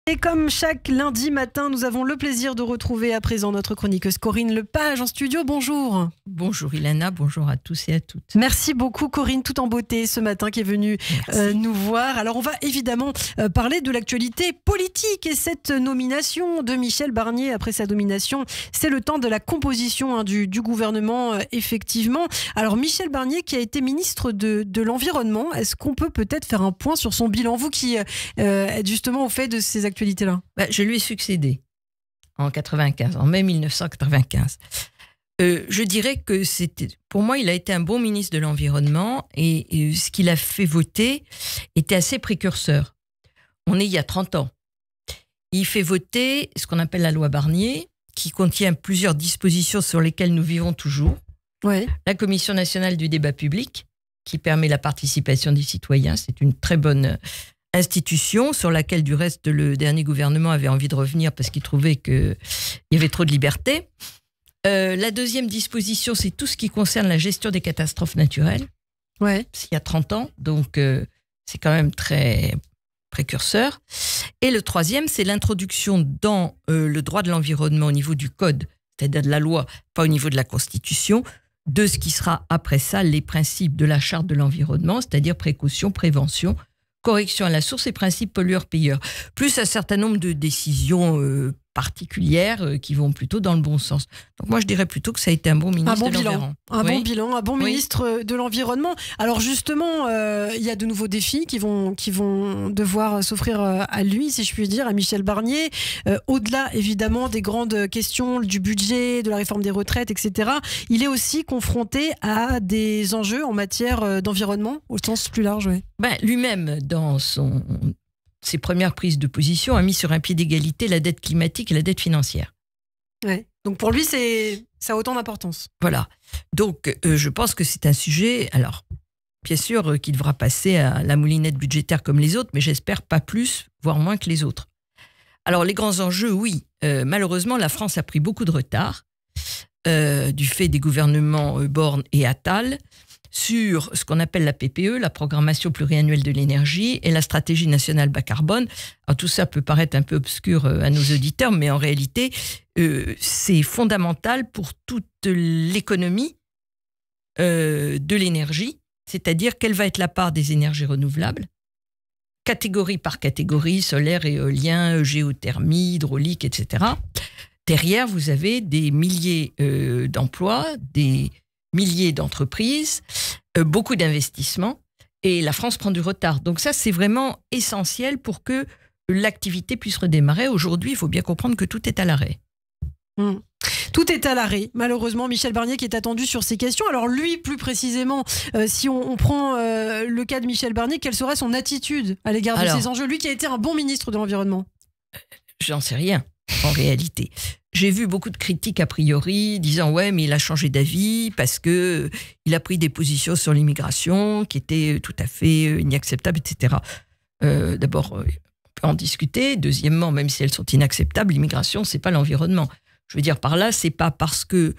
Et comme chaque lundi matin, nous avons le plaisir de retrouver à présent notre chroniqueuse Corinne Lepage en studio. Bonjour. Bonjour Ilana, bonjour à tous et à toutes. Merci beaucoup Corinne, tout en beauté ce matin qui est venue nous voir. Alors on va évidemment parler de l'actualité politique et cette nomination de Michel Barnier après sa nomination. C'est le temps de la composition du gouvernement effectivement. Alors Michel Barnier qui a été ministre de l'Environnement, est-ce qu'on peut peut-être faire un point sur son bilan? Vous qui êtes justement au fait de ces actualités-là. Je lui ai succédé en 95, en mai 1995. Je dirais que pour moi, il a été un bon ministre de l'Environnement et ce qu'il a fait voter était assez précurseur. On est il y a 30 ans. Il fait voter ce qu'on appelle la loi Barnier, qui contient plusieurs dispositions sur lesquelles nous vivons toujours. Ouais. La Commission nationale du débat public, qui permet la participation des citoyens, c'est une très bonne institution sur laquelle, du reste, le dernier gouvernement avait envie de revenir parce qu'il trouvait qu'il y avait trop de liberté. La deuxième disposition, c'est tout ce qui concerne la gestion des catastrophes naturelles. Ouais. C'est il y a 30 ans, donc c'est quand même très précurseur. Et le troisième, c'est l'introduction dans le droit de l'environnement au niveau du code, c'est-à-dire de la loi, pas au niveau de la Constitution, de ce qui sera après ça les principes de la charte de l'environnement, c'est-à-dire précaution, prévention, correction à la source et principe pollueur-payeur, plus un certain nombre de décisions particulières qui vont plutôt dans le bon sens. Donc moi je dirais plutôt que ça a été un bon ministre de l'Environnement. Bon bilan, un bon ministre de l'Environnement. Alors justement, il y a de nouveaux défis qui vont devoir s'offrir à lui, si je puis dire, à Michel Barnier. Au-delà évidemment des grandes questions du budget, de la réforme des retraites, etc. Il est aussi confronté à des enjeux en matière d'environnement, au sens plus large. Ouais. Lui-même, dans ses premières prises de position, a mis sur un pied d'égalité la dette climatique et la dette financière. Ouais. Donc pour lui, ça a autant d'importance. Voilà. Donc je pense que c'est un sujet, alors bien sûr qu'il devra passer à la moulinette budgétaire comme les autres, mais j'espère pas plus, voire moins que les autres. Alors les grands enjeux, oui. Malheureusement, la France a pris beaucoup de retard du fait des gouvernements Borne et Attal sur ce qu'on appelle la PPE, la programmation pluriannuelle de l'énergie, et la stratégie nationale bas carbone. Alors tout ça peut paraître un peu obscur à nos auditeurs, mais en réalité, c'est fondamental pour toute l'économie de l'énergie, c'est-à-dire quelle va être la part des énergies renouvelables, catégorie par catégorie, solaire, éolien, géothermie, hydraulique, etc. Derrière, vous avez des milliers d'emplois, des milliers d'entreprises, beaucoup d'investissements, et la France prend du retard. Donc ça, c'est vraiment essentiel pour que l'activité puisse redémarrer. Aujourd'hui, il faut bien comprendre que tout est à l'arrêt. Tout est à l'arrêt. Malheureusement, Michel Barnier qui est attendu sur ces questions. Alors lui, plus précisément, si on prend le cas de Michel Barnier, quelle serait son attitude à l'égard de ces enjeux? Lui qui a été un bon ministre de l'Environnement. J'en sais rien, en réalité. J'ai vu beaucoup de critiques a priori disant ouais mais il a changé d'avis parce que il a pris des positions sur l'immigration qui étaient tout à fait inacceptables, etc. D'abord, on peut en discuter. Deuxièmement, même si elles sont inacceptables, l'immigration c'est pas l'environnement. Je veux dire par là, c'est pas parce que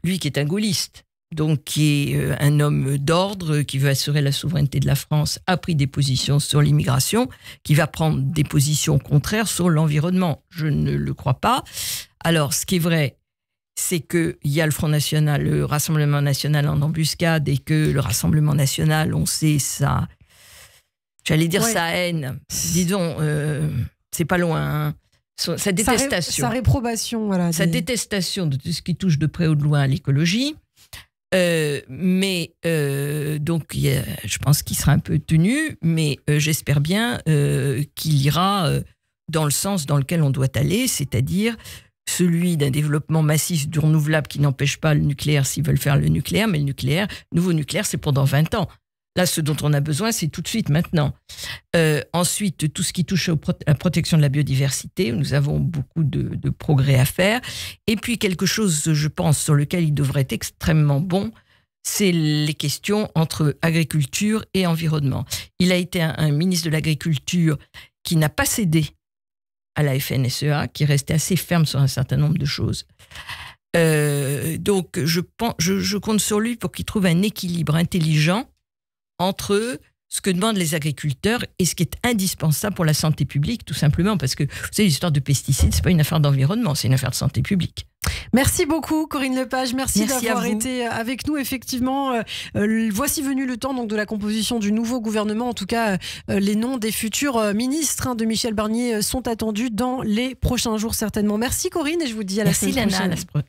lui qui est un gaulliste, donc qui est un homme d'ordre, qui veut assurer la souveraineté de la France, a pris des positions sur l'immigration, qui va prendre des positions contraires sur l'environnement. Je ne le crois pas. Alors, ce qui est vrai, c'est qu'il y a le Front National, le Rassemblement National en embuscade, et que le Rassemblement National, on sait ça, j'allais dire sa haine, disons, c'est pas loin, hein. Sa détestation. Sa réprobation, voilà. Sa détestation de tout ce qui touche de près ou de loin à l'écologie. Donc, je pense qu'il sera un peu tenu, mais j'espère bien qu'il ira dans le sens dans lequel on doit aller, c'est-à-dire celui d'un développement massif du renouvelable qui n'empêche pas le nucléaire s'ils veulent faire le nucléaire, mais le nouveau nucléaire, c'est pendant 20 ans. Là, ce dont on a besoin, c'est tout de suite, maintenant. Ensuite, tout ce qui touche à la protection de la biodiversité, nous avons beaucoup de progrès à faire. Et puis, quelque chose, je pense, sur lequel il devrait être extrêmement bon, c'est les questions entre agriculture et environnement. Il a été un ministre de l'Agriculture qui n'a pas cédé à la FNSEA, qui restait assez ferme sur un certain nombre de choses. Donc, je compte sur lui pour qu'il trouve un équilibre intelligent entre ce que demandent les agriculteurs et ce qui est indispensable pour la santé publique, tout simplement, parce que, vous savez, l'histoire de pesticides, c'est pas une affaire d'environnement, c'est une affaire de santé publique. Merci beaucoup Corinne Lepage, merci d'avoir à vous. été avec nous. Effectivement, voici venu le temps donc, de la composition du nouveau gouvernement. En tout cas, les noms des futurs ministres de Michel Barnier sont attendus dans les prochains jours certainement. Merci Corinne et je vous dis à la semaine prochaine. Merci Lana,